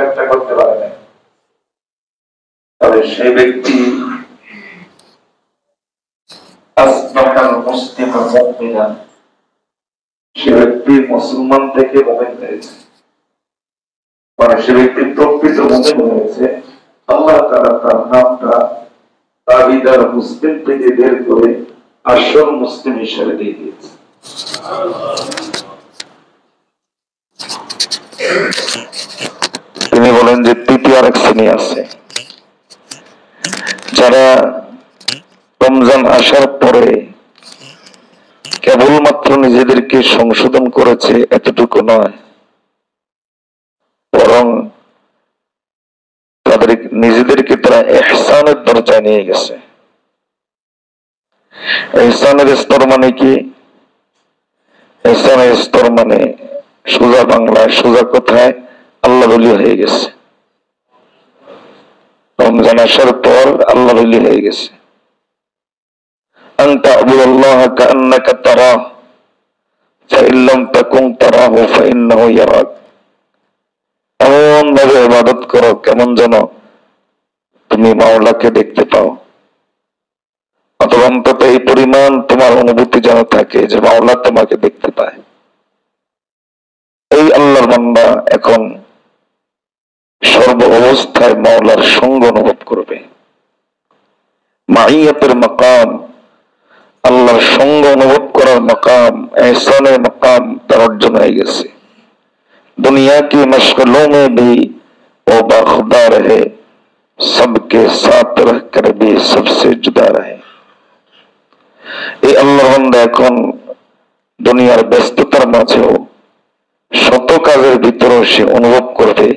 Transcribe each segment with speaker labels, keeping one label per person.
Speaker 1: একটা করতে পারে না, তবে সেই ব্যক্তি সে ব্যক্তি মুসলমান থেকে মুমিন হয়েছে, মানে সে ব্যক্তি প্রকৃত মুমিন হয়েছে। আল্লাহ তাআলা তার নামটা দাবিদার মুসলিম থেকে বের করে আসল মুসলিম হিসেবে দিয়ে দিয়েছে। তিনি বলেন যে তৃতীয় আরেক শ্রেণী আছে, যারা রমজান আসার পরে কেবলমাত্র নিজেদেরকে সংশোধন করেছে এতটুকু নয়, বরং তাদের নিজেদেরকে তারা ইহসানের দরজায় নিয়ে গেছে। ইহসানের স্তর মানে কি? ইহসানের স্তর মানে সোজা বাংলায়, সোজা কথায় আল্লাহ ওলি হয়ে গেছে। রমজান আসার পর আল্লাহ ওলি হয়ে গেছে। আনতা আবুদাল্লাহ কাআন্নাকা তারাহ ফাইন লাম তাকুন তারাহু ফাইন্নাহু ইয়ারাক। এমন ভাবে ইবাদত করো কেমন যেন তুমি মাওলাকে দেখতে পাও, অথবা অন্তত এই পরিমাণ তোমার অনুভূতি যেন থাকে যে মাওলা তোমাকে দেখতে পায়। এই আল্লাহর বান্দা এখন সর্ব অবস্থায় মাওলার সঙ্গ অনুভব করবে। মাইয়াতের মাকাম, আল্লাহর সঙ্গ অনুভব করার মাকাম, ইহসানের মাকাম তার অর্জন হয়ে গেছে। दुनिया की मशगलों में भी वो बाखुदा रहे, सबके साथ रहकर भी सबसे जुदा रहे। এই আল্লাহর বান্দা এখন দুনিয়ার ব্যস্ততার মাঝেও শত কাজের ভিতরেও সে অনুভব করবে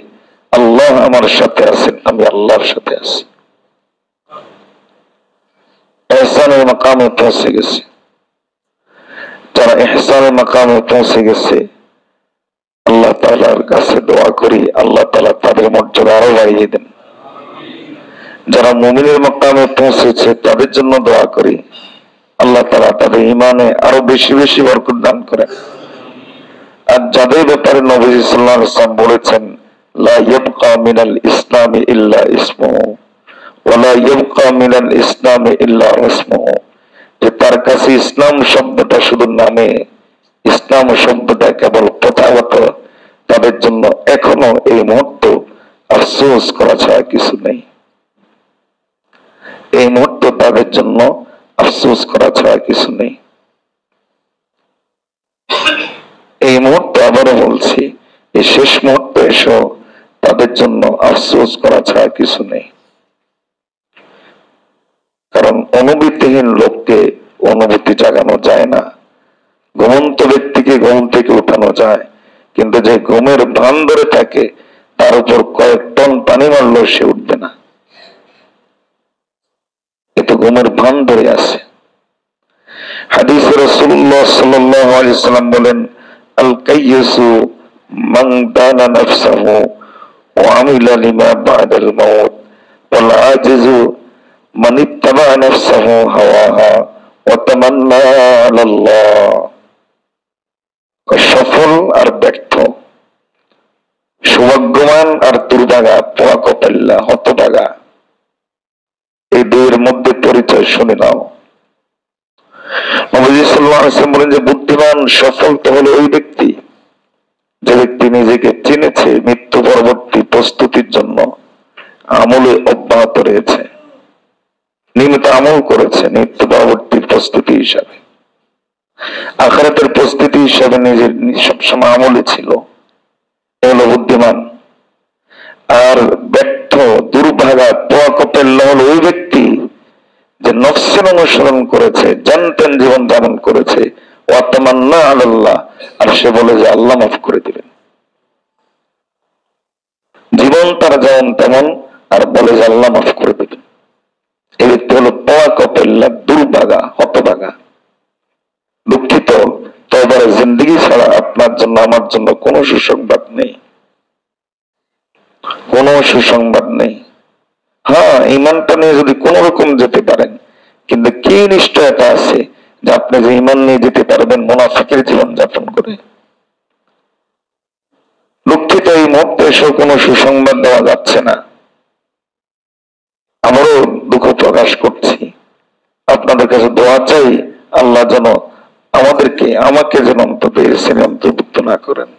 Speaker 1: আল্লাহ আমার সাথে আছেন, আমি আল্লাহর সাথে আছি। ইহসানের মাকামে পৌঁছে গেছে। যারা ইহসানের মাকামে পৌঁছে গেছে, আল্লাহ তাআলার কাছে দোয়া করি আল্লাহ তাআলা তাদের মর্যাদা আরো বাড়িয়ে দেন। যারা মুমিনের মাকামে পৌঁছেছে তাদের জন্য দোয়া করি আল্লাহ তাআলা তাদের ঈমানে আরো বেশি বেশি বরকত দান করেন। আর যাদের ব্যাপারে নবীজি সাল্লাল্লাহু আলাইহি ওয়াসাল্লাম বলেছেন লা ইয়াবকা মিনাল ইসলামি ইল্লা ইসমুহু ওয়া লা ইয়াবকা মিনাল ইসলামি ইল্লা রাসমুহু, যে তার কাছে ইসলাম শব্দটা শুধু নামে, ইসলাম শব্দটা কেবল প্রথাগত, তাদের জন্য এখনো এই মুহূর্ত আফসোস করা ছাড়া কিছু নেই। এই মুহূর্ত তাদের জন্য আফসোস করা ছাড়া কিছু নেই। এই মুহূর্তে আবারও বলছি, এই শেষ মুহূর্তে এসো তাদের জন্য আফসোস করা ছাড়া কিছু নেই। কারণ অনুভূতিহীন লোককে অনুভূতি জাগানো যায় না। ঘুমন্ত ব্যক্তিকে ঘুম থেকে উঠানো যায়, কিন্তু যে ঘুমের ভান ধরে থাকে তার উপর কয়েক টন পানি মারলেও সে উঠবে না। এতে ঘুমের ভান ধরে আছে। হাদিসে রাসূলুল্লাহ সাল্লাল্লাহু আলাইহি ওয়াসাল্লাম বলেন আল কাইয়্যিসু মান দানা নাফসাহু ওয়া আমিলা লিমা বা'দাল মাউত ওয়াল আজিজু মান ইত্তাবা নাফসাহু হাওয়াহা ওয়া তামান্না আলাল্লাহ। সফল আর ব্যর্থ, সৌভাগ্যবান আর দুর্ভাগা, পোয়া কপাল্লা, হতভাগা, এই দুইয়ের মধ্যে পরিচয় শুনে নাও। নবীজি সাল্লাল্লাহু আলাইহি ওয়াসাল্লাম বলেন যে বুদ্ধিমান সফল তো হলো ওই ব্যক্তি যে ব্যক্তি নিজেকে চিনেছে, মৃত্যু পরবর্তী প্রস্তুতির জন্য আমলে অব্যাহত রয়েছে, নিয়মিত আমল করেছে মৃত্যু পরবর্তী প্রস্তুতি হিসাবে, আখিরাতের প্রস্তুতি হিসাবে নিজের সবসময় আমলে ছিল, এগুলো বুদ্ধিমান। আর ব্যর্থ, দুর্ভাগা, পোয়া কপাল্লা হলো ওই ব্যক্তি যে নফসের অনুসরণ করেছে, জানতেন জীবন যাপন করেছে, ওয়া তামান্না আলাল্লাহ, আর সে বলে যে আল্লাহ মাফ করে দিবেন। জীবন তার যেমন তেমন, আর বলে যে আল্লাহ মাফ করে দিবেন। এই ব্যক্তি হলো পোয়া কপাল্লা, দুর্ভাগা, হতভাগা। দুঃখিত, তওবার জিন্দেগি ছাড়া আপনার জন্য আমার জন্য কোনো সুসংবাদ নেই, কোনো সুসংবাদ নেই। হ্যাঁ, ঈমানটা নিয়ে যদি কোন রকম যেতে পারেন, কিন্তু কি নিশ্চয়তা আছে যে আপনি যে ঈমান নিয়ে যেতে পারবেন মুনাফিকের জীবন যাপন করে? লোক দুঃখিত, এই মুহূর্তে এসে কোনো সুসংবাদ দেওয়া যাচ্ছে না। আমারও দুঃখ প্রকাশ করছি। আপনাদের কাছে দোয়া চাই, আল্লাহ যেন আমাকে যেন অন্তর্ভুক্ত না করেন।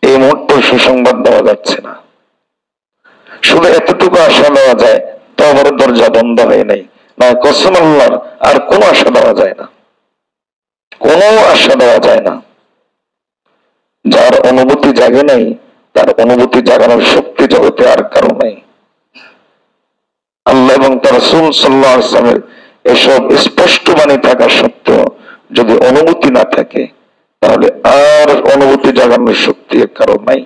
Speaker 1: এই মুহূর্তে সুসংবাদ দেওয়া যাচ্ছে না। শুধু এতটুকু আশা দেওয়া যায়, তওবার দরজা বন্ধ হয় নাই, না কসম আল্লাহর আর কোনো আশা দেওয়া যায় না, কোনো আশা দেওয়া যায় না। যার অনুভূতি জাগে নাই, তার অনুভূতি জাগানোর শক্তি জগতে আর কারো নাই। আল্লাহ এবং তার রাসূল সাল্লাল্লাহু আলাইহি ওয়াসাল্লামের এসব স্পষ্ট বাণী থাকা সত্ত্বেও যদি অনুভূতি না থাকে, তাহলে আর অনুভূতি জাগানোর শক্তি কারো নাই।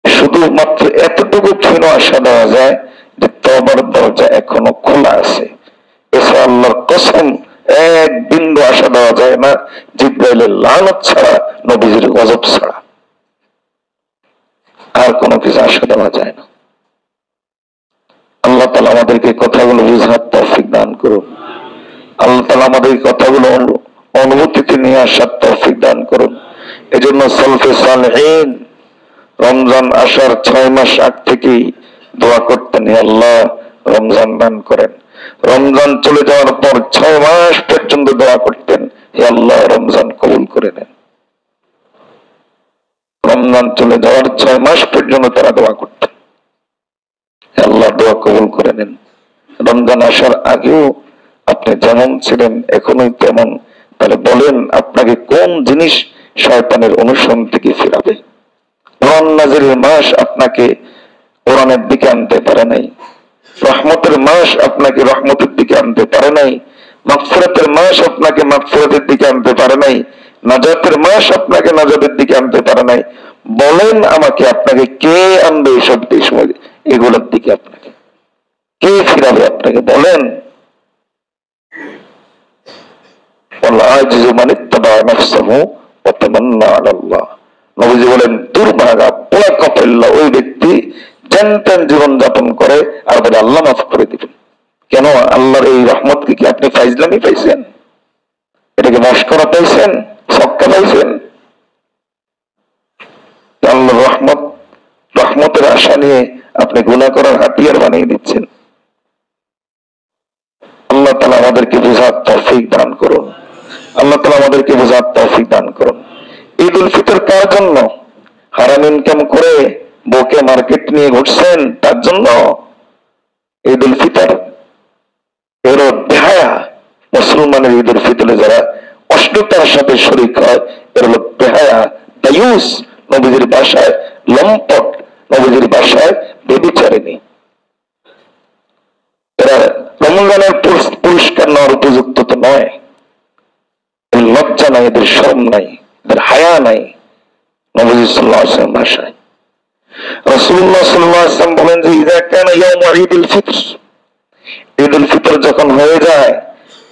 Speaker 1: শুধুমাত্র এতটুকু ক্ষীণ আশা দেওয়া যায় যে তওবার দরজা এখনো খোলা আছে। এছাড়া আল্লাহর কসম এক বিন্দু আশা দেওয়া যায় না, জিবরাইলের লানত ছাড়া, নবীজির গজব ছাড়া আর কোনো কিছু আশা দেওয়া যায় না। আল্লাহ তাআলা আমাদেরকে কথাগুলো বুঝার তৌফিক দান করুন। আল্লাহ তাআলা আমাদের কথাগুলো অনুভূতিতে নিয়ে আসার তৌফিক দান করুন। এজন্য সালফে সালেহীন রমজান আসার 6 মাস আগ থেকেই দোয়া করতেন, হে আল্লাহ রমজান দান করেন। রমজান চলে যাওয়ার পর 6 মাস পর্যন্ত দোয়া করতেন, হে আল্লাহ রমজান কবুল করে নেন। রমজান চলে যাওয়ার 6 মাস পর্যন্ত তারা দোয়া করতেন, হে আল্লাহ দোয়া কবুল করে নেন। রমজান আসার আগেও আপনি যেমন ছিলেন এখনোই তেমন। তাহলে বলেন, আপনাকে কোন জিনিস শয়তানের অনুসরণ থেকে ফিরাবে? কোরআন নাযিলের মাস আপনাকে কোরআনের দিকে আনতে পারে নাই, রহমতের মাস আপনাকে রহমতের দিকে আনতে পারে নাই, মাগফিরাতের মাস আপনাকে মাগফিরাতের দিকে আনতে পারে নাই, নাজাতের মাস আপনাকে নাজাতের দিকে আনতে পারে নাই। বলেন আমাকে, আপনাকে কে আনবে এইসব সময়, এগুলোর দিকে আপনাকে কে ফিরাবে? আপনাকে বলেন। নবীজি বলেন, দুর্ভাগা পোড়া কপাল্লা ওই ব্যক্তি যেন জীবন যাপন করে আর বলে আল্লাহ মাফ করে দিবেন। কেন? আল্লাহর এই রহমত কি আপনি ফাইজলামি পাইছেন? এটাকে মস্করা পাইছেন? ছক্কা পাইছেন? আল্লাহর রহমতের আশা নিয়ে আপনি গুনাহ করার হাতিয়ার বানিয়ে দিচ্ছেন। আল্লাহ তাআলা আমাদেরকে বুঝার তৌফিক দান করুন। আল্লাহ তাআলা আমাদেরকে বুঝার তৌফিক দান করুন। ঈদ উল ফিতর কার জন্য? হারাম ইনকাম করে বউকে মার্কেট নিয়ে ঘুরছেন তার জন্য ঈদ উল ফিতর? এর বেহায়া মুসলমানের ঈদ উল ফিতরে যারা অশ্লীলতার সাথে শরীক হয়, এর হলো বেহায়া, দায়ুস, নবীজির ভাষায় লম্পট, নবীজির ভাষায় ব্যভিচারিণী। এরা রমজানের পুরস্কার নেওয়ার উপযুক্ত তো নয়। এর লজ্জা নাই, এদের শরম নাই, এদের হায়া নাই। নবী সাল্লাল্লাহু আলাইহি ওয়াসাল্লাম ভাষায় রাসূলুল্লাহ সাল্লাল্লাহু আলাইহি ওয়াসাল্লাম বলেন যে ইযা কানা ইয়াউম ঈদুল ফিতর, ঈদুল ফিতর যখন হয়ে যায়,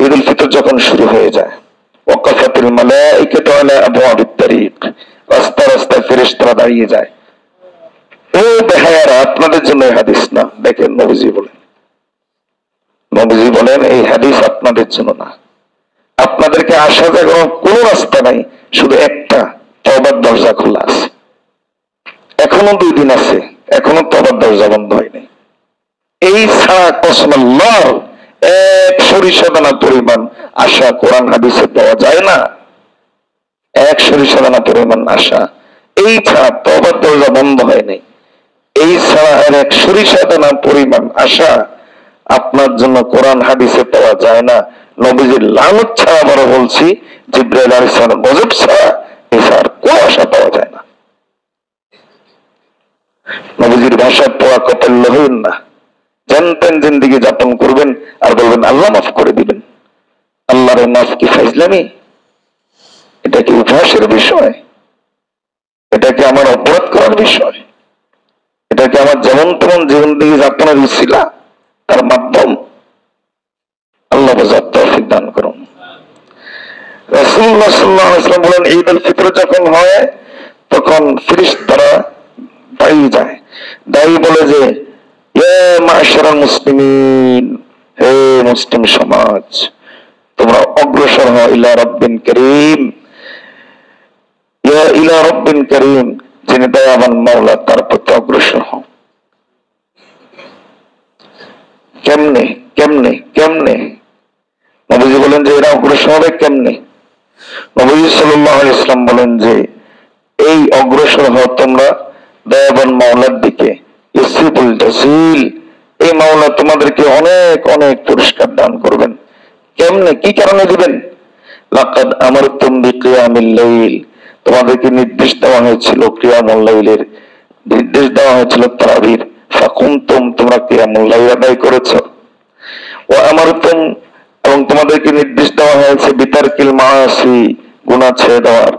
Speaker 1: ঈদুল ফিতর যখন শুরু হয়ে যায়, ওয়াকাফাতিল মালায়েকাতু আলা আবওয়াবিত তারিক, রাস্তা রাস্তায় ফেরেশতারা দাঁড়িয়ে যায়। ও বেহায়ারা, আপনাদের জন্য এই হাদিস না। দেখেন নবীজি বলেন এই হাদিস আপনাদের জন্য না। আপনাদেরকে আসা যাওয়ার কোন রাস্তা নাই, শুধু একটা, তওবার দরজা খোলা আছে। এখনো 2 দিন আছে, এখনো তওবার দরজা বন্ধ হয়নি। এই ছাড়া কসম আল্লাহর এক সরিষা দানা পরিমাণ আশা কোরআন হাদিসে পাওয়া যায় না। এক সরিষা দানা পরিমাণ আশা, এই ছাড়া তওবার দরজা বন্ধ হয়নি। এই ছাড়া আর এক সরিষা দানা পরিমাণ আশা আপনার জন্য কোরআন হাদিসে পাওয়া যায় না। নবীজির লানত ছাড়া, আবারও বলছি, জিবরাইল আলাইহিস সালাম গজব ছাড়া এছাড়া কোন আশা পাওয়া যায় না। নবীজির ভাষায় পোড়া কপাল্য হইন না। যেন জিন্দেগি যাপন করবেন আর বলবেন আল্লাহ মাফ করে দিবেন। আল্লাহর মাফ কি ফাইজলামি? এটা কি উপহাসের বিষয়? এটা কি আমার অপরাধ করার বিষয়? এটা কি আমার যেমন তেমন জিন্দেগি যাপনের উসিলা, তার মাধ্যম? আল্লাহ বুঝার তৌফিক দান করুন। রাসূলুল্লাহ সাল্লাল্লাহু আলাইহি ওয়াসাল্লাম বলেন ঈদ উল ফিতর যখন হয় তখন ফেরেশতারা দাঁড়িয়ে যায়, দাঁড়িয়ে বলে যে ইয়া মা'শারাল মুসলিমিন, হে মুসলিম সমাজ, তোমরা অগ্রসর হও ইলা রাব্বিন কারীম, ইলা রব্বিন কারীম, যিনি দয়াবান মাওলা, তার প্রতি অগ্রসর হও। কেমনে কেমনে কেমনে নবীজি বলেন যে এরা অগ্রসর হবে কেমনে? নবীজি সাল্লাল্লাহু আলাইহি ওয়াসাল্লাম বলেন যে এই অগ্রসর হও তোমরা দয়াবান মাওলার দিকে। ইসিবুল জাসিল, এই মাওলা তোমাদেরকে অনেক অনেক পুরস্কার দান করবেন। কেমনে, কি কারণে দিবেন? লাকাদ আমারতুম বিকিয়ামিল লাইল, তোমাদেরকে নির্দেশ দেওয়া হয়েছিল কিয়ামুল লাইলের, নির্দেশ দেওয়া হয়েছিল তারাবির। ফাকুমতুম, তোমরা কিয়ামুল লাইল আদায় করেছো। ওয়া আমারতুম, এবং তোমাদেরকে নির্দেশ দেওয়া হয়েছে বিতারকিল মাআসি, গুনাহ ছেড়ে দেওয়ার।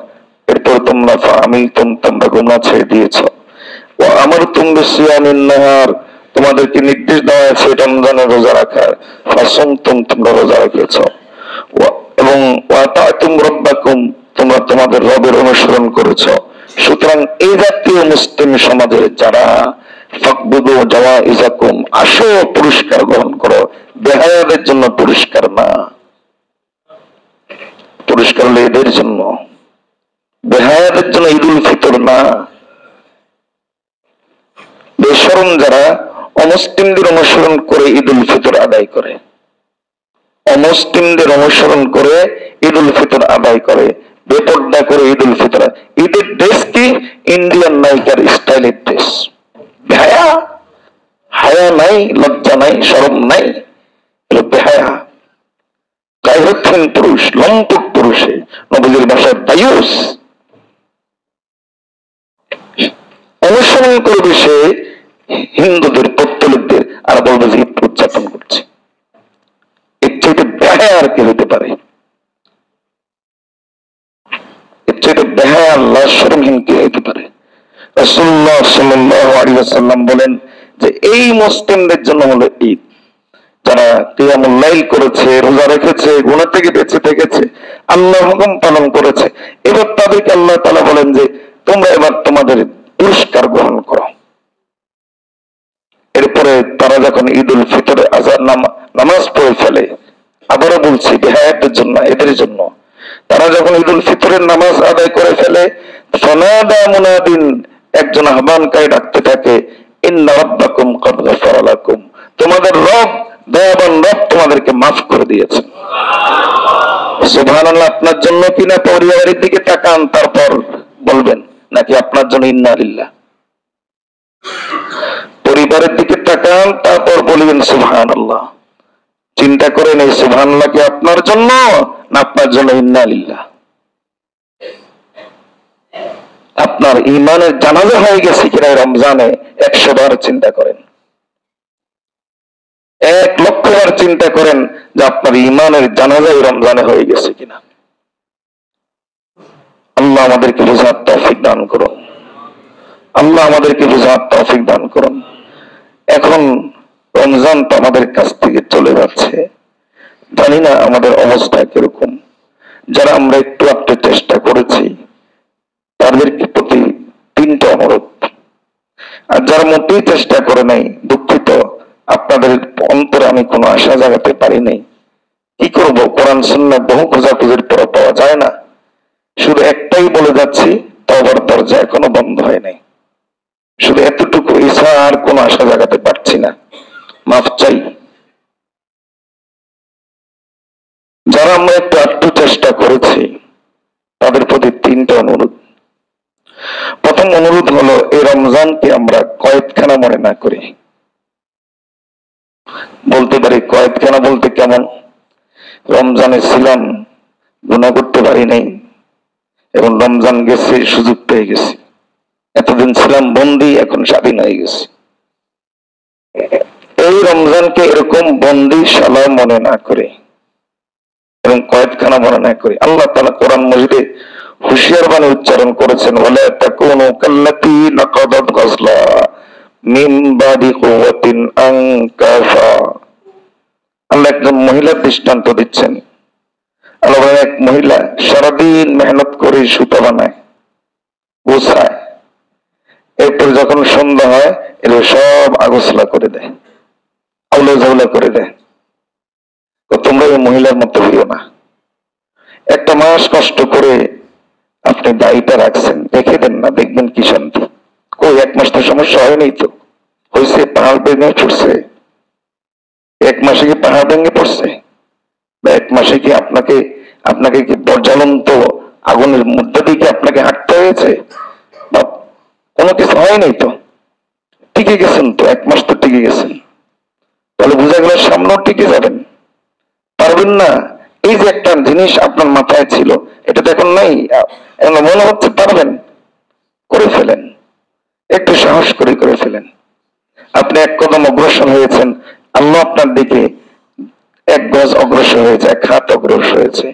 Speaker 1: এরপর তোমরা ফাআমিলতুম, তোমরা গুনাহ ছেড়ে দিয়েছো। ওয়া আমারতুম বিসিয়ামিন নাহার, তোমাদেরকে নির্দেশ দেওয়া হয়েছে রমজানের রোজা রাখার। ফাসুমতুম, তোমরা রোজা রেখেছো। এবং ওয়াতাতুম রব্বাকুম, তোমরা তোমাদের রবের অনুসরণ করেছো। সুতরাং এই জাতীয় মুসলিম সমাজের যারা ফাকবুদু জাওয়াইজাকুম, আসো পুরস্কার গ্রহণ করো। বেহায়াদের জন্য পুরস্কার না, পুরস্কার হলো এদের জন্য। বেহায়াদের জন্য ঈদুল ফিতর না। বেশরম যারা অমুসলিমদের অনুসরণ করে ঈদুল ফিতর আদায় করে, অমুসলিমদের অনুসরণ করে ঈদুল ফিতর আদায় করে, বেপর্দা করে ঈদুল ফিতর। ঈদের ড্রেস কি? ইন্ডিয়ান নায়িকার স্টাইলের ড্রেস। বেহায়া, হায়া নাই, লজ্জা নাই, শরম নাই, বেহায়া। গায়রথহীন পুরুষ, লম্পট পুরুষে, নবীজির ভাষায় দায়ুস, অনুসরণ করবে সে হিন্দুদের, পত্তলিকদের, আর বলবে যে ঈদ উদযাপন করছে। এর চাইতে বেহায়া আর কি হতে পারে? এর চাইতে বেহায়া, আল্লাহ শরমহীন কি হতে পারে? রাসূলুল্লাহ সাল্লাল্লাহু আলাইহি ওয়াসাল্লাম বলেন যে এই মুসলিমদের জন্য হলো ঈদ, যারা কিয়ামুল লাইল করেছে, রোজা রেখেছে, গুনাহ থেকে বেঁচে থেকেছে, আল্লাহর হুকুম পালন করেছে। এবার তাদেরকে আল্লাহ তাআলা বলেন যে তোমরা এবার তোমাদের পুরস্কার গ্রহণ করো। এরপরে তারা যখন ঈদুল ফিতরে আজান নামাজ পড়ে ফেলে, আবারও বলছি বেহায়াদের জন্য, এদের জন্য, তারা যখন ঈদুল ফিতরের নামাজ আদায় করে ফেলে, ফানাদা মুনাদিন, একজন আহ্বানকারী ডাকতে থাকে, ইন্না রাব্বাকুম ক্বাদ গাফারা লাকুম, তোমাদের রব, দয়াবান রব তোমাদেরকে মাফ করে দিয়েছেন। সুবহানাল্লাহ। আপনার জন্য কিনা পরিবারের দিকে তাকান, তারপর বলবেন, নাকি আপনার জন্য ইন্না লিল্লাহ? পরিবারের দিকে তাকান, তারপর বলবেন সুবহানাল্লাহ। চিন্তা করেন এই সুবহানাল্লাহ কি আপনার জন্য না আপনার জন্য ইন্না লিল্লাহ? আপনার ইমানের জানাজা হয়ে গেছে কিনা রমজানে 100 বার চিন্তা করেন, 1,00,000 বার চিন্তা করেন যে আপনার ইমানের জানাজা রমজানে হয়ে গেছে কিনা। আল্লাহ আমাদেরকে বুঝার তৌফিক দান করুন, আল্লাহ আমাদেরকে বুঝার তৌফিক দান করুন। এখন রমজান তো আমাদের কাছ থেকে চলে যাচ্ছে, জানি না আমাদের অবস্থা কিরকম। যারা আমরা একটু একটু চেষ্টা করেছি তাদেরকে প্রতি 3টা অনুরোধ, আর যারা মোটেই চেষ্টা করে নাই, দুঃখিত, আপনাদের অন্তরে আমি কোনো আশা জাগাতে পারি নাই। কি করব, কোরআন সুন্নাহ বহু খোঁজাখুঁজির পর পাওয়া যায় না। শুধু একটাই বলে যাচ্ছি, তওবার দরজা এখনো বন্ধ হয় নাই। শুধু এতটুকু, এছাড়া আর কোনো আশা জাগাতে পারছি না, মাফ চাই। যারা আমরা একটু আটটু চেষ্টা করেছি তাদের প্রতি 3টা অনুরোধ। প্রথম অনুরোধ হলো এই রমজানকে আমরা কয়েদখানা মনে না করি। বলতে পারি কয়েদখানা বলতে কেমন? রমজানে ছিলাম, গুনাহ করতে পারি নাই, এবং রমজান গেছে, সুযোগ পেয়ে গেছি। এতদিন ছিলাম বন্দী, এখন স্বাধীন হয়ে গেছি। এই রমজানকে এরকম বন্দীশালা মনে না করে এবং কয়েদখানা মনে না করে, আল্লাহ তাআলা কোরআন মজিদে হুঁশিয়ার বাণী উচ্চারণ করেছেন, ওয়ালা তাকুনু কাল্লাতী নাকাদাত গাজলাহা মিন বাদি কুওয়াতিন আনকাসা। আল্লাহ একজন মহিলার দৃষ্টান্ত দিচ্ছেন। আল্লাহ এক মহিলা সারাদিন মেহনত করে সুতা বানায়, গোছায়, এরপর যখন সন্ধ্যা হয় এর সব আগোছলা করে দেয়, আউলা ঝাউলা করে দেয়। তো তোমরা এই মহিলার মতো হইও না। একটা মাস কষ্ট করে আপনি আপনি দায়ীটা রাখছেন, রেখে দেন না, দেখবেন কি শান্তি। কই 1 মাস তো সমস্যা হয়নি, তো হয়েছে পাহাড় ভেঙে পড়ছে? 1 মাসে কি পাহাড় ভেঙে পড়ছে? বা 1 মাসে কি আপনাকে আপনাকে কি জ্বলন্ত আগুনের মধ্যে দিয়ে কি আপনাকে হাঁটতে হয়েছে? বা কোনো কিছু হয়নি তো, টিকে গেছেন তো, 1 মাস তো টিকে গেছেন। তাহলে বোঝা গেল সামনেও টিকে যাবেন? পারবেন না। এই যে একটা জিনিস আপনার মাথায় ছিল, এটা তো এখন নাই, এখন মনে হচ্ছে পারবেন, করে ফেলেন, একটু সাহস করে ফেলেন। আপনি 1 কদম অগ্রসর হয়েছেন, আল্লাহ আপনার দিকে 1 গজ অগ্রসর হয়েছে, 1 হাত অগ্রসর হয়েছে।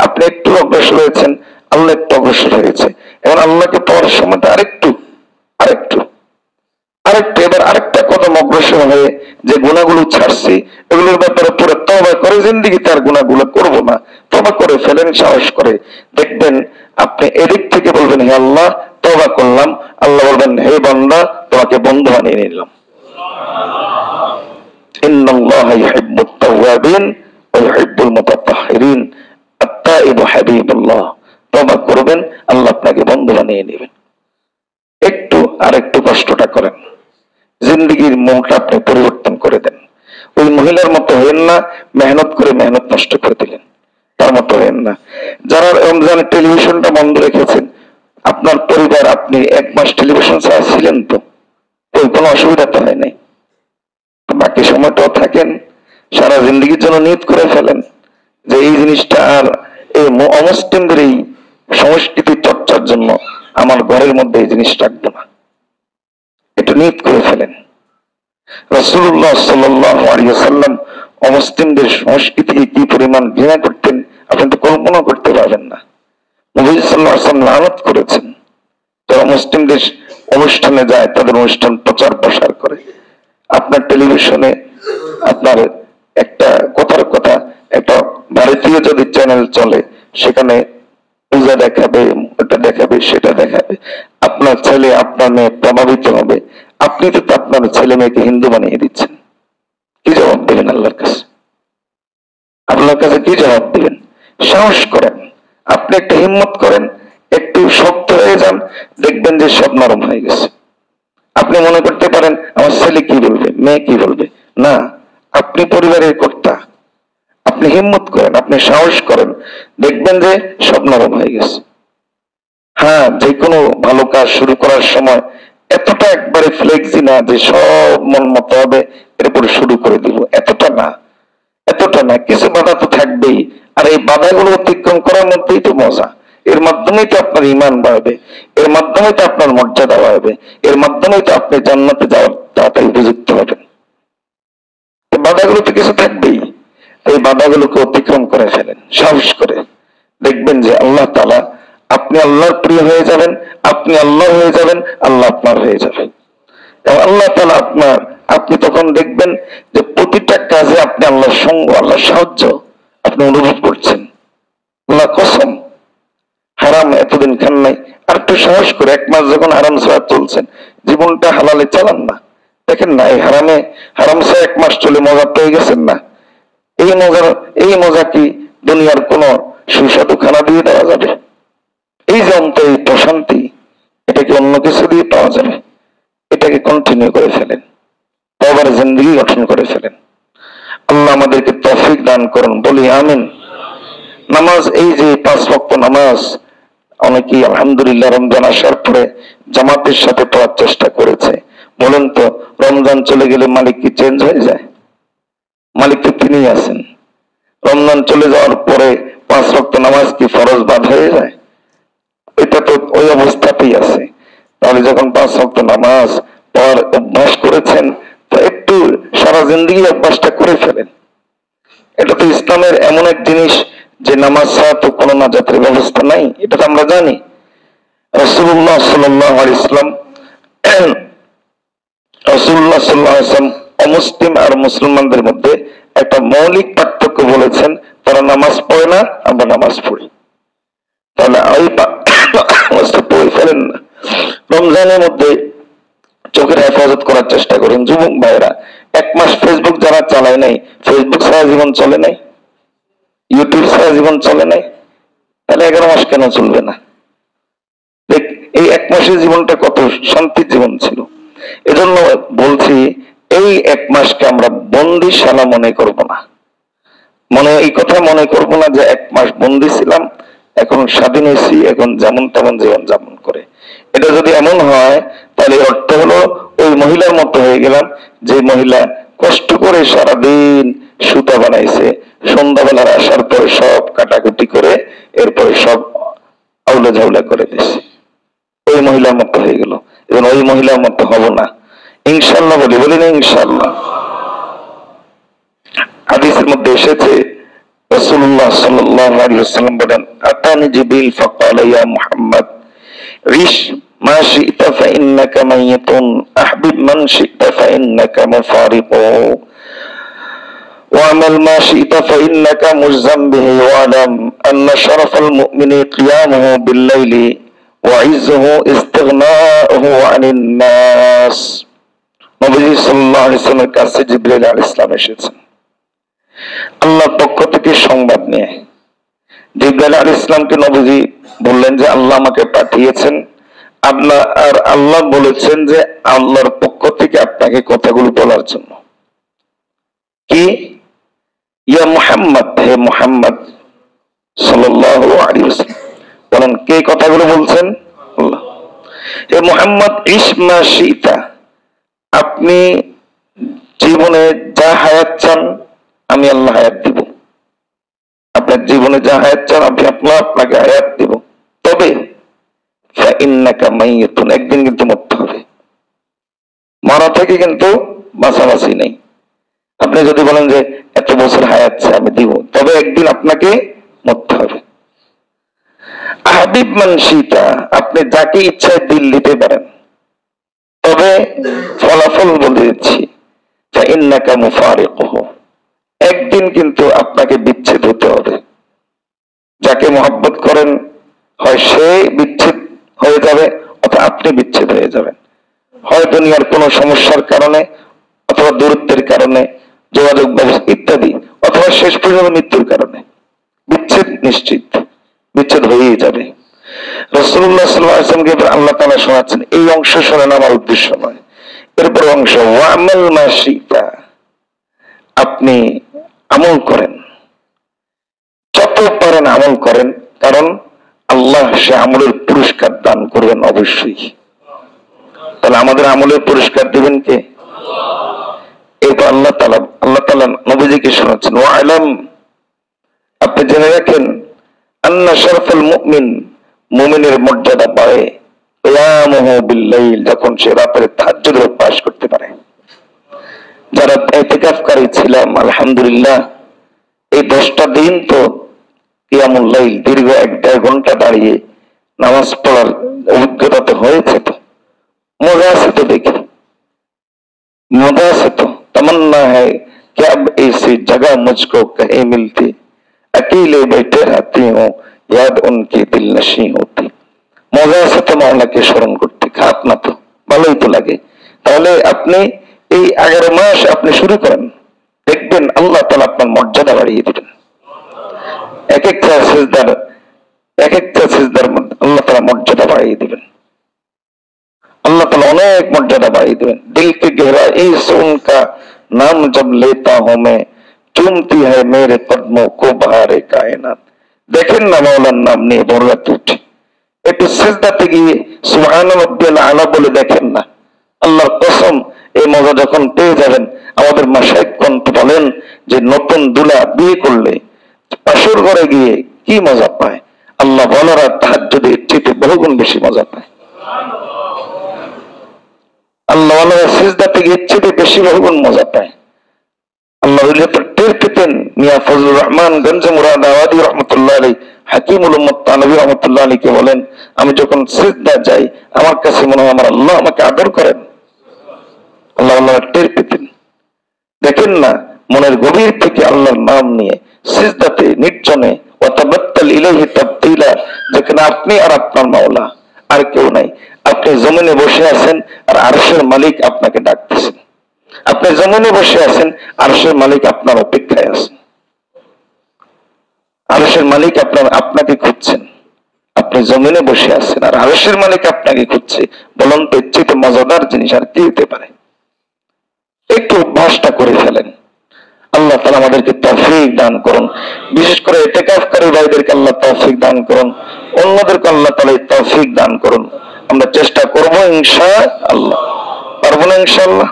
Speaker 1: আপনি একটু অগ্রসর হয়েছেন, আল্লাহ একটু অগ্রসর হয়েছে। এখন আল্লাহকে পাওয়ার সময়টা আরেকটু আরেকটু আরেকটু এবার আরেকটা কদম অগ্রসর হয়ে যে গুণাগুলো ছাড়ছি এগুলোর ব্যাপারে পুরো তওবা করে জিন্দেগিতে আর গুণাগুলো করব না, তওবা করে ফেলেন সাহস করে। দেখবেন আপনি এদিক থেকে বলবেন হে আল্লাহ তওবা করলাম, আল্লাহ বলবেন হে বান্দা তোমাকে বন্ধু বানিয়ে নিলাম। ইন্নাল্লাহা ইউহিব্বুত তাওয়াবিন ওয়া ইউহিব্বুল মুতাতাহহিরিন। আত-তাইবু হাবিবুল্লাহ। তওবা করবেন, আল্লাহ আপনাকে বন্ধু বানিয়ে নেবেন। একটু আর একটু কষ্টটা করেন, জিন্দগির মোড়টা আপনি পরিবর্তন করে দেন। ওই মহিলার মতো হইেন না, মেহনত করে মেহনত নষ্ট করে দিলেন, তার মতো হইেন না। যারা রমজানের টেলিভিশনটা বন্ধ রেখেছেন, আপনার পরিবার, আপনি 1 মাস টেলিভিশন ছাড়া ছিলেন তো, ওই কোনো অসুবিধা তো হয় নাই। বাকি সময়টাও থাকেন, সারা জিন্দগির জন্য নিয়ত করে ফেলেন যে এই জিনিসটা আর এই অমুসলিমদের এই সংস্কৃতি চর্চার জন্য আমার ঘরের মধ্যে এই জিনিস রাখবো না, এটা নিয়ত করে ফেলেন। রাসূলুল্লাহ সাল্লাল্লাহু আলাইহি ওয়াসাল্লাম অমুসলিমদের সংস্কৃতিকে কি পরিমাণ ঘৃণা করতেন আপনি তো কল্পনা করতে পারবেন না। নবী সাল্লাল্লাহু আলাইহি ওয়াসাল্লাম লানত করেছেন যারা মুসলিমদের অনুষ্ঠানে যায়, তাদের অনুষ্ঠান প্রচার প্রসার করে। আপনার টেলিভিশনে আপনার একটা কথার কথা, একটা ভারতীয় যদি চ্যানেল চলে, সেখানে পূজা দেখাবে, এটা দেখাবে, সেটা দেখাবে, আপনার ছেলে আপনার মেয়ে প্রভাবিত হবে। আপনি তো আপনার ছেলে মেয়েকে হিন্দু বানিয়ে দিচ্ছেন, কি জবাব দেবেন আল্লাহর কাছে? আল্লাহর কাছে কি জবাব দিবেন? সাহস করেন, আপনি একটা হিম্মত করেন, একটু শক্ত হয়ে যান, দেখবেন যে সব নরম হয়ে গেছে। আপনি মনে করতে পারেন আমার ছেলে কি বলবে, মেয়ে কি বলবে, না, আপনি পরিবারের কর্তা, আপনি হিম্মত করেন, আপনি সাহস করেন, দেখবেন যে সব নরম হয়ে গেছে। হ্যাঁ, যে কোনো ভালো কাজ শুরু করার সময় এতটা একবারে ফ্লেক্সি না যে সব মন মতো হবে এরপরে শুরু করে দিব, এতটা না, এতটা না, কিছু বাধা তো থাকবেই। আর এই বাধাগুলো অতিক্রম করার মধ্যেই তো মজা। এর মাধ্যমেই তো আপনার ইমান বাড়বে, এর মাধ্যমেই তো আপনার মর্যাদা বাড়বে, এর মাধ্যমেই তো আপনি জান্নাতে যাওয়ার তাড়াতাড়ি উপযুক্ত হবেন। বাধাগুলো তো কিছু থাকবেই, এই বাধাগুলোকে অতিক্রম করে ফেলেন সাহস করে, দেখবেন যে আল্লাহ তাআলা, আপনি আল্লাহর প্রিয় হয়ে যাবেন, আপনি আল্লাহ হয়ে যাবেন, আল্লাহ আপনার হয়ে যাবে। এবং আল্লাহ তাআলা আপনার, আপনি তখন দেখবেন যে প্রতিটা কাজে আপনি আল্লাহর সঙ্গ, আল্লাহর সাহায্য আপনি অনুভব করছেন। আল্লাহ কসম, হারাম এতদিন খান নাই, আর একটু সাহস করে 1 মাস যখন হারাম ছাড়া চলছেন, জীবনটা হালালে চালান না। দেখেন না, এই হারাম ছাড়া 1 মাস চলে মজা পেয়ে গেছেন না? এই মজা কি দুনিয়ার কোন সুস্বাদু খানা দিয়ে দেওয়া যাবে? এই যে অন্তর, এই প্রশান্তি, এটা কি অন্য কিছু দিয়ে পাওয়া যাবে? এটাকে কন্টিনিউ করে ফেলেন, তওবার জিন্দেগি গঠন করে ফেলেন। আল্লাহ আমাদেরকে তৌফিক দান করুন, বলি আমিন। নামাজ, এই যে 5 ওয়াক্ত নামাজ, অনেকেই আলহামদুলিল্লাহ রমজান আসার পরে জামাতের সাথে পড়ার চেষ্টা করেছে। বলেন তো, রমজান চলে গেলে মালিক কি চেঞ্জ হয়ে যায়? মালিক তো তিনিই আছেন। রমজান চলে যাওয়ার পরে 5 ওয়াক্ত নামাজ কি ফরজ বাদ হয়ে যায়? এটা তো ওই অবস্থাতেই আছে। তাহলে যখন 5 ওয়াক্ত নামাজ পড়ার অভ্যাস করেছেন, তো একটু সারা জিন্দগি অভ্যাসটা করে ফেলেন। এটা তো ইসলামের এমন এক জিনিস যে নামাজ ছাড়া তো কোনো নাজাতের ব্যবস্থা নাই, এটা তো আমরা জানি। রাসূলুল্লাহ সাল্লাল্লাহু আলাইহি ওয়াসাল্লাম অমুসলিম আর মুসলমানদের মধ্যে একটা মৌলিক পার্থক্য বলেছেন, তারা নামাজ পড়ে না, আমরা নামাজ পড়ি। তাহলে ওই নামাজটা পড়ে ফেলেন না। রমজানের মধ্যে চোখের হেফাজত করার চেষ্টা করেন। যুবক ভাইরা, 1 মাস ফেসবুক যারা চালায় নাই, ফেসবুক ছাড়া জীবন চলে নাই, ইউটিউব ছাড়া জীবন চলে নাই, তাহলে 11 মাস কেন চলবে না? এই 1 মাসের জীবনটা কত শান্তির জীবন ছিল। এজন্য বলছি এই 1 মাসকে আমরা বন্দিশালা মনে করব না, এই কথা মনে করব না যে 1 মাস বন্দি ছিলাম, এখন স্বাধীন হয়েছি, এখন যেমন তেমন জীবন যাপন করে। এটা যদি এমন হয় তাহলে অর্থ হলো ওই মহিলার মতো হয়ে গেলাম, যে মহিলা কষ্ট করে সারাদিন সুতা বানাইছে, সন্ধ্যাবেলার আসার পরে সব কাটাকুটি করে এরপরে সব আউলা ঝাউলা করে দিছে, ওই মহিলার মতো হয়ে গেল। এবং ওই মহিলার মতো হব না ইনশাল্লাহ, বলি না ইনশাল্লাহ। হাদিসের মধ্যে এসেছে রাসূলুল্লাহ সাল্লাল্লাহু আলাইহি ওয়াসাল্লাম বলেন, আতানি জিবরিল ফাকালা ইয়া মুহাম্মদ ইশ মা শি'তা ফাইন্নাকা মাইয়িতুন আহবিব মান শি'তা ফাইন্নাকা মুফারিকু ওয়া'মাল মা শি'তা ফাইন্নাকা মুলজাম বিহি ওয়া'লাম আন্না শারাফাল মুমিনি কিয়ামুহু বিল-লাইলি ওয়া ইজ্জুহু ইস্তিগনাউহু আনিন নাস। নবীজি সাল্লাল্লাহু আলাইহি ওয়াসাল্লামের কাছে জিবরাইল আলাইহিস সালাম এসেছেন আল্লাহর পক্ষ থেকে সংবাদ নিয়ে। জিবরাইল আলাইহিস সালামকে নবীজি বললেন যে আল্লাহ আমাকে পাঠিয়েছেন, আর আল্লাহ বলেছেন যে আল্লাহর পক্ষ থেকে আপনাকে কথাগুলো বলার জন্য। কি? ইয়া মুহাম্মদ, হে মুহাম্মদ সাল্লাল্লাহু আলাইহি ওয়াসাল্লাম। বলেন কে কথাগুলো বলছেন? আল্লাহ। হে মুহাম্মদ ইসমা শিতা, আপনি জীবনে যা হায়াত চান আমি আল্লাহ হায়াত দিব। আপনার জীবনে যা হায়াত চান আমি আপনাকে হায়াত দিব, তবে ফাইন্নাকা মাইয়িতুন, একদিন কিন্তু মরতে হবে। মরা থেকে কিন্তু বাঁচাবাঁচি নেই। আপনি যদি বলেন যে এত বছর হায়াত চাই আমি দিব, তবে একদিন আপনাকে মরতে হবে। আহবিব মান শিতা, আপনি যাকে ইচ্ছায় দিল দিতে পারেন, তবে ফলাফল বলে দিচ্ছি ফাইন্নাকা মুফারিকুহু, একদিন কিন্তু আপনাকে বিচ্ছেদ হতে হবে। যাকে মহব্বত করেন হয় সে বিচ্ছেদ হয়ে যাবে অথবা আপনি বিচ্ছেদ হয়ে যাবেন, হয় দুনিয়ার কোনো সমস্যার কারণে অথবা দূরত্বের কারণে, যোগাযোগ ব্যবস্থা ইত্যাদি, অথবা শেষ পর্যন্ত মৃত্যুর কারণে বিচ্ছেদ নিশ্চিত, বিচ্ছেদ হয়েই যাবে। রাসূলুল্লাহ সাল্লাল্লাহু আলাইহি ওয়াসাল্লামকে আল্লাহ তাআলা শোনাচ্ছেন, এই অংশ শোনেন আমার উদ্দেশ্য নয়। এরপর অংশ ওয়া'মাল মা শিতা, আপনি আমল করেন, যত পারেন আমল করেন, কারণ আল্লাহ সে আমলের পুরস্কার দান করবেন অবশ্যই। তাহলে আমাদের আমলের পুরস্কার দিবেন কে? এরপর আল্লাহ তাআলা নবীজিকে শোনাচ্ছেন, ওয়া'লাম, আপনি জেনে রাখেন, আন্না শারাফাল মুমিন, মুমিনের মর্যাদা বাড়ে কিয়ামুহু বিল-লাইল, যখন সে রাতের তাহাজ্জুদের অভ্যাস করতে পারে। যারা ইতিকাফকারী ছিলাম আলহামদুলিল্লাহ, এই 10টা দিন তো কিয়ামুল লাইল, দীর্ঘ 1-1.5 ঘন্টা দাঁড়িয়ে নামাজ পড়ার অভিজ্ঞতা তো হয়েছে, তো মজা আছে, তো দেখি मजा से तो तमन्ना है कि अब ऐसी जगह मुझको कहीं मिलती, अकेले बैठे रहती हूँ याद उनकी दिल नशी होती। মজা আছে তো মাওলাকে স্মরণ করতে, খারাপ না তো, ভালোই তো লাগে। তাহলে আপনি এই 11 মাস আপনি শুরু করেন, দেখবেন আল্লাহ তাআলা আপনার মর্যাদা বাড়িয়ে দিবেন। এক একটা সিজদার আল্লাহ তাআলা মর্যাদা বাড়িয়ে দিবেন, अल्लाह ताला अनेक मर्यादा बढ़ाई देवें। दिल की गहराई से उनका नाम जब लेता हूं मैं, चूमती है मेरे कदमों को बहारे कायनात। देखें ना मौलार नाम नहीं বড় উঠে একটু সিজদাতে গিয়ে সুবহান রাব্বিয়াল আলা বলে দেখেন না, আল্লাহর কসম এই মজা যখন পেয়ে যাবেন। আমাদের মাশায়েখগণ বলেন যে নতুন দুলা বিয়ে করলে আসর ঘরে গিয়ে কি মজা পায়, আল্লাহ বলারা তাহাজ্জুদে চেয়ে বহুগুণ বেশি মজা পায়। আল্লাহ সিজদাতে গিয়ে চেয়ে বেশি বহুগুণ মজা পায়। আল্লাহ তো টের পেতেন। মিয়া ফজলুর রহমান গঞ্জ মুরাদ আওয়াদি রহমতুল্লাহ আলাইহি, হাকিমুল উম্মত তানভী রহমতুল্লাহ আলাইহিকে বলেন, আমি যখন সিজদা যাই আমার কাছে মনে হয় আমার আল্লাহ আমাকে আদর করেন। আল্লাহ টের পেতেন। দেখেন না, মনের গভীর থেকে আল্লাহর নাম নিয়ে সিজদাতে নির্জনে ওয়াতাবাত্তাল ইলাইহি তাবতিলা, যেখানে আপনি আর আপনার মাওলা, আর কেউ নাই। আপনি জমিনে বসে আছেন আর আরশের মালিক আপনাকে ডাকতেছেন। আপনি জমিনে বসে আছেন, আরশের মালিক আপনার অপেক্ষায় আছেন। আরশের মালিক আপনাকে খুঁজছেন। আপনি জমিনে বসে আছেন আর আরশের মালিক আপনাকে খুঁজছে। বলুন তো, এর চেয়ে মজাদার জিনিস আর কি হতে পারে? একটু অভ্যাসটা করে ফেলেন। আল্লাহ তাআলা আমাদেরকে তৌফিক দান করুন। বিশেষ করে ইতিকাফকারী ভাইদেরকে আল্লাহ তৌফিক দান করুন, অন্যদেরকে আল্লাহ তাআলা তৌফিক দান করুন। আমরা চেষ্টা করব ইনশাআল্লাহ। পারবো না ইনশাআল্লাহ?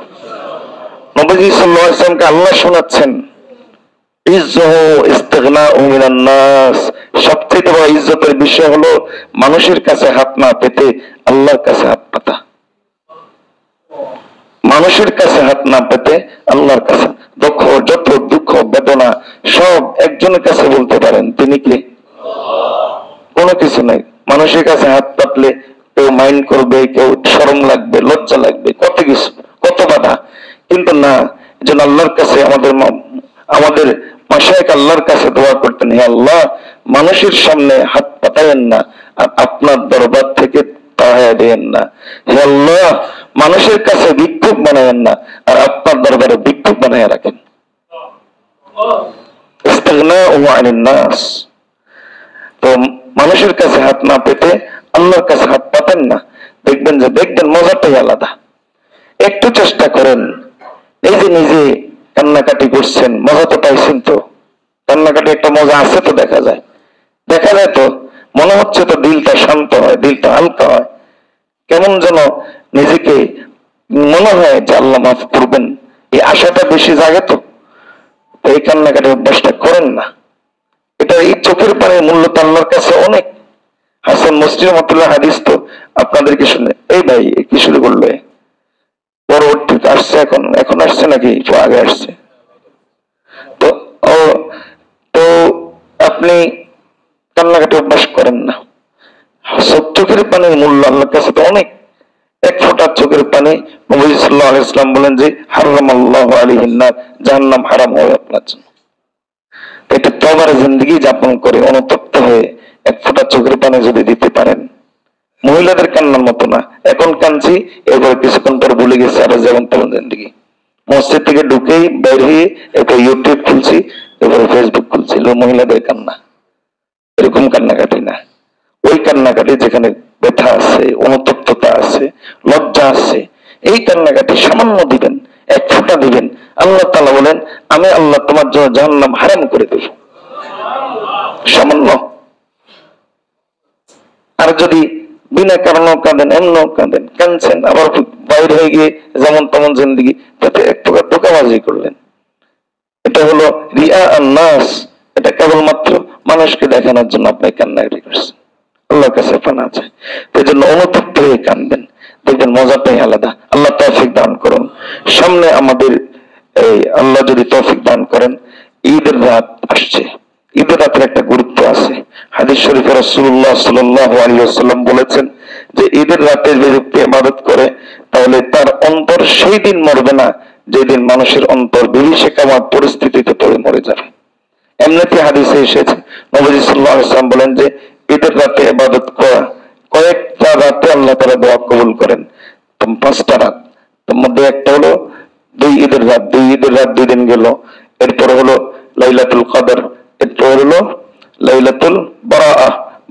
Speaker 1: নবীজি সাল্লাল্লাহু আলাইহি ওয়াসাল্লামকে আল্লাহ শোনাচ্ছেন, ইজ্জুহু ইস্তিগনাউ মিনান নাস। সবচেয়ে বড় ইজ্জতের বিষয় হলো মানুষের কাছে হাত না পেতে আল্লাহর কাছে হাত পাতা। মানুষের কাছে হাত না পেতে আল্লাহর কাছে। যত দুঃখ বেদনা সব একজনের কাছে বলতে পারেন, তিনি কি? কোনো কিছু নাই। মানুষের কাছে হাত পাতলে কেউ মাইন্ড করবে, কেউ শরম লাগবে, লজ্জা লাগবে, কত কিছু, কত বাধা। কিন্তু না, যেন আল্লাহর কাছে আমাদের মাশায়েখ আল্লাহর কাছে দোয়া করতেন, হে আল্লাহ, মানুষের সামনে হাত পাতায়েন না আর আপনার দরবার থেকে তাড়াইয়া দেন না। হে আল্লাহ, মানুষের কাছে ভিক্ষুক বানায়েন না আর আপনার দরবারে ভিক্ষুক বানাইয়া রাখেন। ইস্তিগনাউ আনিন নাস। তো মানুষের কাছে হাত না পেতে আল্লাহর কাছে হাত পাতেন না, দেখবেন মজাটাই আলাদা। একটু চেষ্টা করেন, এই যে নিজে কান্নাকাটি করছেন, মজা তো পাইছেন তো? কান্নাকাটি একটা মজা আছে তো, দেখা যায় তো, মনে হচ্ছে তো দিলটা শান্ত হয়, দিলটা হালকা হয়, কেমন যেন নিজেকে মনে হয় যে আল্লাহ মাফ করবেন, এই আশাটা বেশি জাগে তো। এই কান্নাকাটি অভ্যাসটা করেন না। এটা, এই চোখের পানির মূল্য তো আল্লাহর কাছে অনেক। হাসান বসরি রাহমাতুল্লাহ হাদিস তো আপনাদেরকে শুনে, এই ভাই কি শুরু করলো? পরবর্তীতে আসছে, এখন আসছে নাকি আগে আসছে? তো তো আপনি কান্নাকাটি অভ্যাস করেন না। চোখের পানির মূল্য আল্লাহর কাছে তো অনেক। এক ফোঁটা চোখের পানি, নবী সাল্লাল্লাহু আলাইহি ওয়াসাল্লাম বলেন যে হারামাল্লাহু আলাইহিন নার, জাহান্নাম হারাম হবে আপনার জন্য। এটা তওবার জিন্দেগি যাপন করে অনুতপ্ত হয়ে এক ফোঁটা চোখের পানি যদি দিতে পারেন, মহিলাদের কান্নার মতো না, এখন কাঁদছি এরপর কিছুক্ষণ পর ভুলে গেছে, আর যেমন তেমন জিন্দেগি। মসজিদ থেকে ঢুকেই বের হয়ে এরপর ইউটিউব খুলছি, এরপরে ফেসবুক খুলছি, মহিলাদের কান্না। এরকম কান্নাকাটি না। ওই কান্নাকাটি যেখানে ব্যথা আছে, অনুতপ্ততা আছে, লজ্জা আছে, এই কান্নাকাটি সামান্য দিবেন, এক ফোঁটা দিবেন। আল্লাহ তাআলা বলেন, আমি আল্লাহ তোমার জন্য জাহান্নাম হারাম করে দেব। সামান্য। আর যদি বিনা কারণে কাঁদেন, এমনও কাঁদছেন, আবার বাইরে হয়ে গিয়ে যেমন তেমন জিন্দেগি, তাতে এক প্রকার ধোঁকাবাজি করলেন। এটা হলো রিয়া আন নাস। এটা কেবলমাত্র মানুষকে দেখানোর জন্য আপনি কান্নাকাটি করছেন। আল্লাহর কাছে পানা চাই, এই জন্য অনুতপ্ত হয়ে কাঁদবেন, দেখবেন মজাটাই আলাদা। আল্লাহ তৌফিক দান করুন। সামনে আমাদের এই আল্লাহ যদি তৌফিক দান করেন, ঈদের রাত আসছে। ঈদের রাতের একটা গুরুত্ব আছে। হাদিস শরীফে রাসূলুল্লাহ সাল্লাল্লাহু আলাইহি ওয়াসাল্লাম বলেছেন যে ঈদের রাতে যে ব্যক্তি ইবাদত করে, তাহলে তার অন্তর সেই দিন মরবে না যেদিন মানুষের অন্তর বিভীষিকাময় পরিস্থিতিতে পড়ে মরে যাবে। এমনিতে হাদিসে এসেছে, নবী সাল্লাল্লাহু আলাইহি ওয়াসাল্লাম বলেন যে ঈদের রাতে ইবাদত করা, কয়েকটা রাতে আল্লাহ তাআলা দোয়া কবুল করেন। 5টা রাত, তার মধ্যে একটা হলো ঈদের রাত 2 দিন গেল। এরপর হলো লাইলাতুল কদর, এরপর হলো লাইলাতুল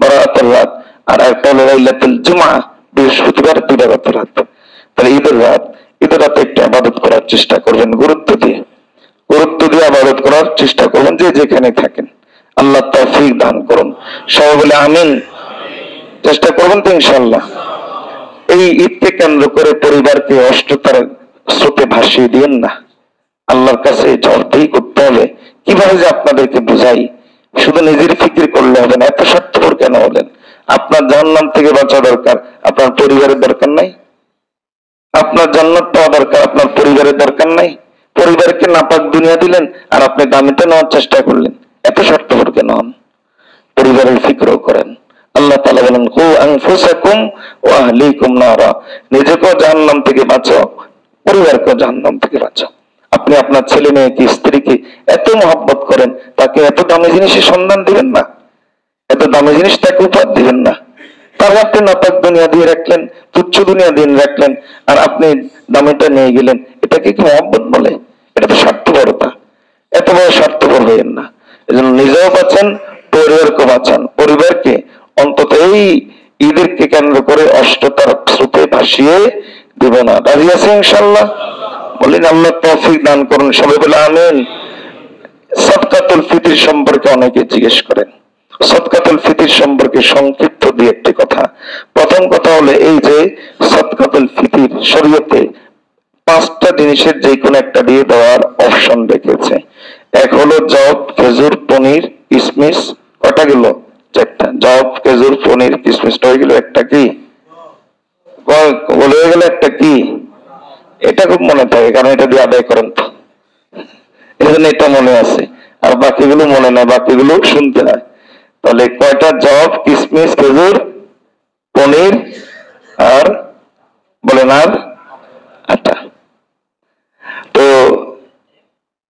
Speaker 1: বারাআতুর রাত, আর একটা হলো লাইলাতুল জুমআ, বৃহস্পতিবার 2 রাত। তাহলে ঈদের রাতে একটা ইবাদত করার চেষ্টা করবেন, গুরুত্ব দিয়ে ইবাদত করার চেষ্টা করবেন, যে যেখানে থাকেন। আল্লাহ তৌফিক দান করুন। সবাই বলে আমিন। চেষ্টা করবেন তো ইনশাআল্লাহ। এই ঈদকে কেন্দ্র করে পরিবারকে অষ্টতার স্রোতে ভাসিয়ে দিয়েন না। আল্লাহর কাছে জবাবদিহি করতে হবে। কিভাবে যে আপনাদেরকে বুঝাই, শুধু নিজের ফিকির করলে হবে না। এত স্বার্থপর কেন হলেন? আপনার জাহান্নাম থেকে বাঁচা দরকার, আপনার পরিবারের দরকার নাই? আপনার জান্নাত পাওয়া দরকার, আপনার পরিবারের দরকার নাই? পরিবারকে নাপাক দুনিয়া দিলেন আর আপনি দামিতে নেওয়ার চেষ্টা করলেন। এত স্বার্থপর কেন হন? পরিবারের ফিক্রও করেন। আল্লাহ তাআলা বলেন, কু আনফুসাকুম ওয়া আহলিকুম নারা। নিজেকেও জাহান্নাম থেকে বাঁচাও, পরিবারকেও জাহান্নাম থেকে বাঁচাও। আপনি আপনার ছেলে মেয়েকে, স্ত্রীকে এত মহব্বত করেন, তাকে এত দামি জিনিসের সন্ধান দিবেন না, এত দামি জিনিস তাকে উপহার দিবেন না। তার আপনি নাপাক দুনিয়া দিয়ে রাখলেন, তুচ্ছ দুনিয়া দিয়ে রাখলেন, আর আপনি দামিটা নিয়ে গেলেন। এটাকে কি মহব্বত বলে? এটা তো স্বার্থপরতা। এত বড় স্বার্থপর হইেন না। এজন্য নিজেও বাঁচান, পরিবারকে বাঁচান। পরিবারকে অন্তত এই ঈদেরকে কেন্দ্র করে অষ্টতার স্রোতে ভাসিয়ে দেব না। রাজি আছে ইনশাআল্লাহ? বলেন আল্লাহ তৌফিক দান করুন, সবাই বলে আমিন। সাদকাতুল ফিতর সম্পর্কে অনেকে জিজ্ঞেস করেন। সাদকাতুল ফিতর সম্পর্কে সংক্ষিপ্ত দুই একটি কথা। প্রথম কথা হলো এই যে সাদকাতুল ফিতর শরীয়তে পাঁচটা জিনিসের যে কোনো একটা দিয়ে দেওয়ার অপশন রেখেছে। এক হলো জব, খেজুর, পনির, কিশমিশ। কটা গেল? চারটা। জব, খেজুর, পনির, কিশমিশ হয়ে গেল। একটা কি বলে গেল? একটা কি? এটা খুব মনে থাকে, কারণ এটা দিয়ে আদায় করেন তো, এই জন্য এটা মনে আছে। আর বাকিগুলো মনে নাই, বাকিগুলো শুনতে হয়। তাহলে কয়টা? জব, কিশমিশ, খেজুর, পনির, আর বলেন আর আটা। তো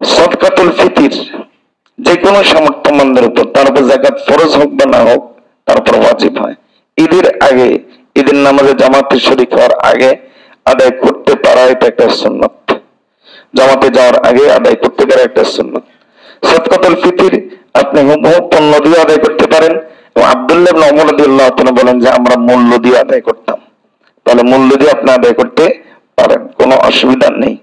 Speaker 1: সাদকাতুল ফিতর যে কোনো সামর্থ্যবানদের উপর, তার উপর যাকাত ফরজ হোক বা না হোক, তারপর ওয়াজিব হয়। ঈদের আগে, ঈদের নামাজে জামাতে শরীক হওয়ার আগে আদায় করতে পারা, এটা একটা সুন্নাত। জামাতে যাওয়ার আগে আদায় করতে পারা একটা সুন্নাত। সাদকাতুল ফিতর আপনি হুবহু পণ্য দিয়ে আদায় করতে পারেন। এবং আব্দুল্লাহ ইবনে ওমর রাদিয়াল্লাহু তাআলা বলেন যে আমরা মূল্য দিয়ে আদায় করতাম। তাহলে মূল্য দিয়ে আপনি আদায় করতে পারেন, কোনো অসুবিধা নেই।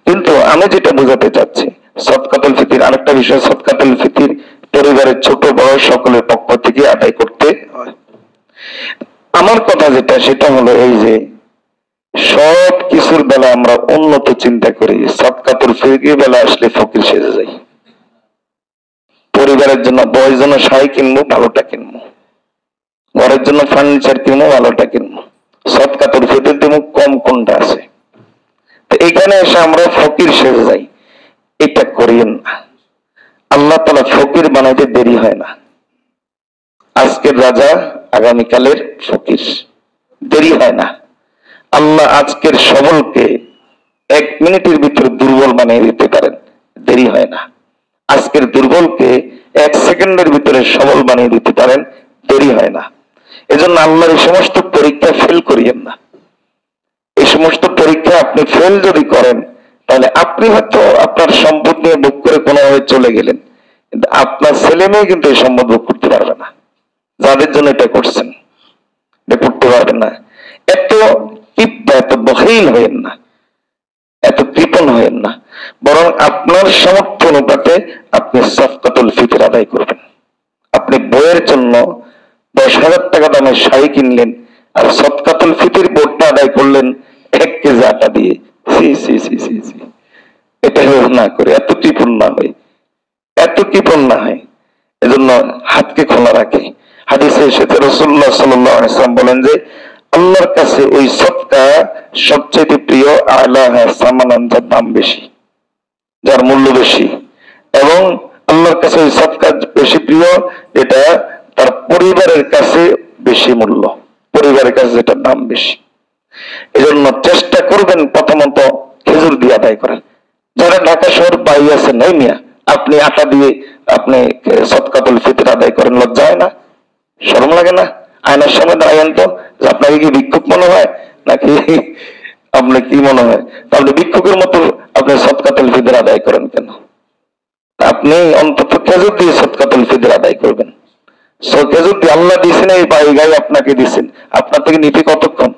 Speaker 1: কিন্তু আমি যেটা বোঝাতে চাচ্ছি, সাদকাতুল ফিতর আরেকটা বিষয়, সাদকাতুল ফিতর পরিবারের ছোট বড় সকলের পক্ষ থেকে আদায় করতে হয়। আমার কথা যেটা, সেটা হলো এই যে সব কিছুর বেলা আমরা উন্নত চিন্তা করি, সাদকাতুল ফিতরের বেলা আসলে ফকির সেজে যাই। পরিবারের জন্য বয়স জন্য শাড়ি কিনবো, ভালোটা কিনবো। ঘরের জন্য ফার্নিচার কিনবো, ভালোটা কিনবো। সাদকাতুল ফিতর দেবো, কম কোনটা আছে। তো এখানে এসে আমরা ফকির সেজে যাই, এটা করিয়েন না। আল্লাহ তাআলা ফকির বানাইতে দেরি হয় না। আজকের রাজা আগামীকালের ফকির, দেরি হয় না। আল্লাহ আজকের সবলকে 1 মিনিটের ভিতরে দুর্বল বানিয়ে দিতে পারেন, দেরি হয় না। আজকের দুর্বলকে 1 সেকেন্ডের ভিতরে সবল বানিয়ে দিতে পারেন, দেরি হয় না। এজন্য আল্লাহর এই সমস্ত পরীক্ষা ফেল করিয়েন না। এই সমস্ত পরীক্ষা আপনি ফেল যদি করেন, তাহলে আপনি হয়তো আপনার সম্পদ নিয়ে ভোগ করে কোনোভাবে চলে গেলেন, কিন্তু আপনার ছেলে মেয়ে কিন্তু এই সম্পদ ভোগ করতে পারবে না। যাদের জন্য এটা করছেন, এটা করতে পারবেন না। এত এত বখিল হয়েন না, এত কৃপণ হয়েন না। বরং আপনার সামর্থ্য অনুপাতে আপনি সাদকাতুল ফিতর আদায় করবেন। আপনি বইয়ের জন্য 10,000 টাকা দামের শাড়ি কিনলেন, আর সাদকাতুল ফিতর বোর্ডটা আদায় করলেন 1 কেজি আটা দিয়ে। সি সি সি সি সি, এটা না করে, এত কৃপণ না হয়, এত কৃপণ না হয়। এজন্য হাতকে খোলা রাখে। হাদিসে এসেছে রাসূলুল্লাহ সাল্লাল্লাহু আলাইহি ওয়াসাল্লাম বলেন যে আল্লাহর কাছে ওই সদকা সবচেয়ে প্রিয়, আলাহা সামানান, যার দাম বেশি, যার মূল্য বেশি। এবং আল্লাহর কাছে ওই সদকা বেশি প্রিয় যেটা তার পরিবারের কাছে বেশি মূল্য, পরিবারের কাছে যেটার দাম বেশি। এজন্য চেষ্টা করবেন প্রথমত খেজুর দিয়ে আদায় করেন। যারা ঢাকা শহর পাই আছেন, নাই মিয়া, আপনি আটা দিয়ে আপনি সাদকাতুল ফিতর আদায় করেন, লজ্জা হয় না? শরম লাগে না? আয়নার সামনে দাঁড়ান তো, যে আপনাকে কি ভিক্ষুক মনে হয় নাকি আপনি কি মনে হয়? তাহলে ভিক্ষুকের মতো আপনি সাদকাতুল ফিতর আদায় করেন কেন? আপনি অন্তত খেজুর দিয়ে সাদকাতুল ফিতর আদায় করবেন। খেজুর দিয়ে আল্লাহ দিয়েছেন, এই বাড়ি গায়ে আপনাকে দিয়েছেন, আপনার থেকে নিতে কতক্ষণ?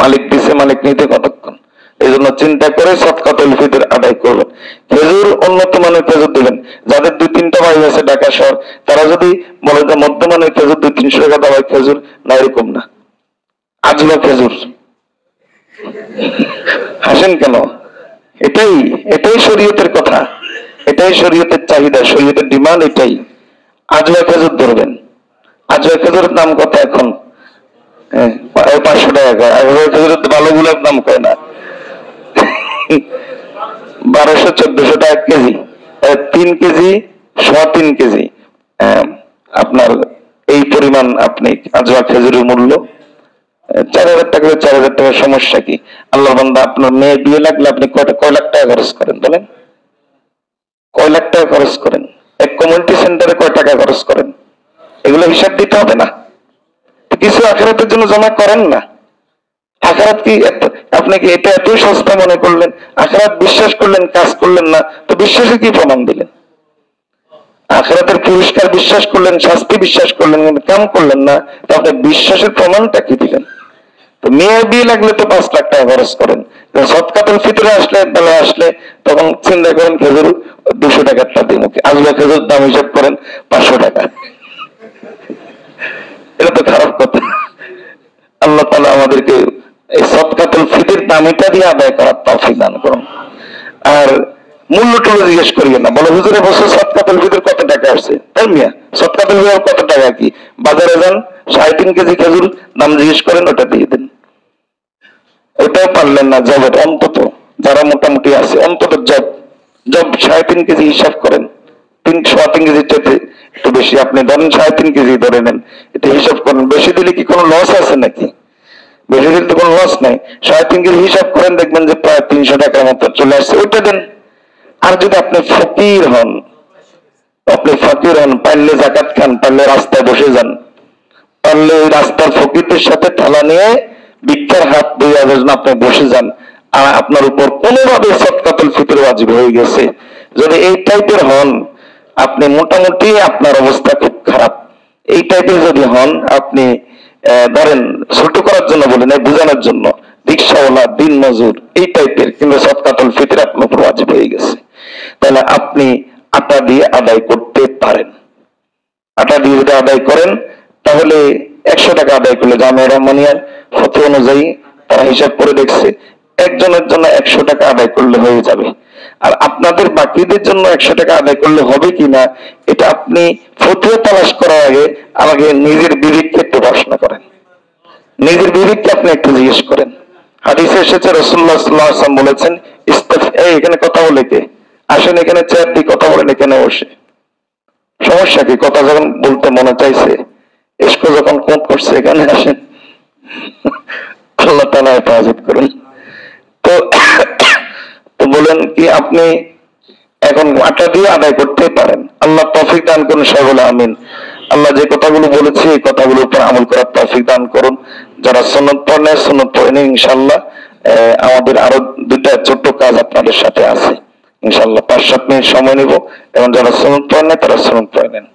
Speaker 1: মালিক দিছে, মালিক নিতে কতক্ষণ? এই জন্য চিন্তা করে সাদকাতুল ফিতর আদায় করবেন। খেজুর উন্নত মানের খেজুর দিবেন। যাদের 2-3টা বাড়ি আছে ঢাকা শহর, তারা যদি বলে যে মধ্যমানের খেজুর 200-300 টাকা দামের খেজুর, না এরকম না, আজলা খেজুর। হাসেন কেন? এটাই এটাই শরীয়তের কথা, এটাই শরীয়তের চাহিদা, শরীয়তের ডিমান্ড এটাই। আজলা খেজুর ধরবেন। আজলা খেজুরের দাম কত এখন? 500 টাকা। আজলা খেজুরের ভালো গুলোর দাম কয় না, 1200-1400 টাকা কেজি। 3 কেজি, 3.5 কেজি আপনার এই পরিমাণ আপনি আজওয়া খেজুরের মূল্য 4,000 টাকা। 4,000 টাকার সমস্যা কি? আল্লাহ বান্দা, আপনার মেয়ে বিয়ে লাগলে আপনি কয় লাখ টাকা খরচ করেন বলেন? কয় লাখ টাকা খরচ করেন? এক কমিউনিটি সেন্টারে কয় টাকা খরচ করেন? এগুলো হিসাব দিতে হবে না? কিছু আখিরাতের জন্য জমা করেন না? আখিরাত কি আপনি কি এটা এত সস্তা মনে করলেন? আখিরাত বিশ্বাস করলেন, কাজ করলেন না, তো বিশ্বাসে কি প্রমাণ দিলেন? আখিরাতের পুরস্কার বিশ্বাস করলেন, শাস্তি বিশ্বাস করলেন, কিন্তু কাম করলেন না, তো আপনি বিশ্বাসের প্রমাণটা কি দিলেন? তো মেয়ের বিয়ে লাগলে তো 5 লাখ টাকা খরচ করেন, সদকাতুল ফিতরে আসলে বেলা আসলে তখন চিন্তা করেন খেজুর 200 টাকারটা দিন, আসলে খেজুর দাম হিসাব করেন 500 টাকা। এটা তো খারাপ কথা। আল্লাহ তাআলা আমাদেরকে এই সদকাতুল ফিতর দামিটা দিয়ে আদায় করার তৌফিক দান করুন। আর মূল্য টুলো জিজ্ঞেস করিয়ে না, বলো হুজুরের বছর সদকাতুল ফিতর কত টাকা আসছে, তাই মিয়া সদকাতুল ফিতর কত টাকা কি, বাজারে যান 3.5 কেজি খেজুর দাম জিজ্ঞেস করেন, ওটা দিয়ে দেন। ওটাও পারলেন না জব, অন্তত যারা মোটামুটি আছে অন্তত জব 3.5 কেজি হিসাব করেন, 3 কেজি চাইতে একটু বেশি, আপনি ধরেন 3.5 কেজি ধরে নেন, এটা হিসাব করেন, বেশি দিলে কি কোনো লস আছে নাকি? বেশি দিলে তো কোনো লস নাই। 3.5 কেজি হিসাব করেন, দেখবেন যে প্রায় 300 টাকার মতো চলে আসছে, ওইটা দেন। আর যদি আপনি ফকির হন, পারলে জাকাত খান, পারলে রাস্তায় বসে যান, পারলে ওই রাস্তার ফকিরদের সাথে থালা নিয়ে ভিক্ষার হাত দিয়ে আপনি বসে যান, আর আপনার উপর কোনোভাবে সদকাতুল ফিতর ওয়াজিব হয়ে গেছে। যদি এই টাইপের হন আপনি, মোটামুটি আপনার অবস্থা খুব খারাপ। এই টাইপের যদি হন আপনি, ধরেন ছোট করার জন্য বলেন, বোঝানোর জন্য, রিক্সাওয়ালা, দিন মজুর এই টাইপের, কিন্তু সদকাতুল ফিতর আপনার উপর ওয়াজিব হয়ে গেছে, তাহলে আপনি আটা দিয়ে আদায় করতে পারেন। আটা দিয়ে যদি আদায় করেন তাহলে 100 টাকা আদায় করলে, জামিয়া রহমানিয়ার ফতোয়া অনুযায়ী তারা হিসাব করে দেখছে একজনের জন্য 100 টাকা আদায় করলে হয়ে যাবে। আর আপনাদের বাকিদের জন্য 100 টাকা আদায় করলে হবে কিনা, এটা আপনি ফতোয়া তালাশ করার আগে নিজের বিবেককে একটু প্রশ্ন করেন, নিজের বিবেককে আপনি একটু জিজ্ঞেস করেন। হাদিসে এসেছে রাসূলুল্লাহ সাল্লাল্লাহু আলাইহি ওয়াসাল্লাম বলেছেন, এখানে কথা বলে কে, আসেন এখানে চেয়ার দিয়ে কথা বলেন, এখানে বসে। সমস্যা কি, কথা যখন বলতে মনে চাইছে, ইশক যখন কোন করছে, এখানে আসেন। আল্লাহ তাআলা হেফাজত করুন। তো তো বলেন কি, আপনি এখন আটা দিয়ে আদায় করতে পারেন, আল্লাহ তৌফিক দান করুন সকলে, আমিন। আল্লাহ যে কথাগুলো বলেছি এই কথাগুলোর উপর আমল করার তৌফিক দান করুন। যারা সুন্নাত পড়েন সুন্নাত পড়ে নিন ইনশাআল্লাহ। আমাদের আরো 2টা ছোট্ট কাজ আপনাদের সাথে আছে, ইনশাআল্লাহ 5-7 মিনিট সময় নিব, এবং যারা সুন্নাত পড়েন না তারা সুন্নাত পড়ে নেন।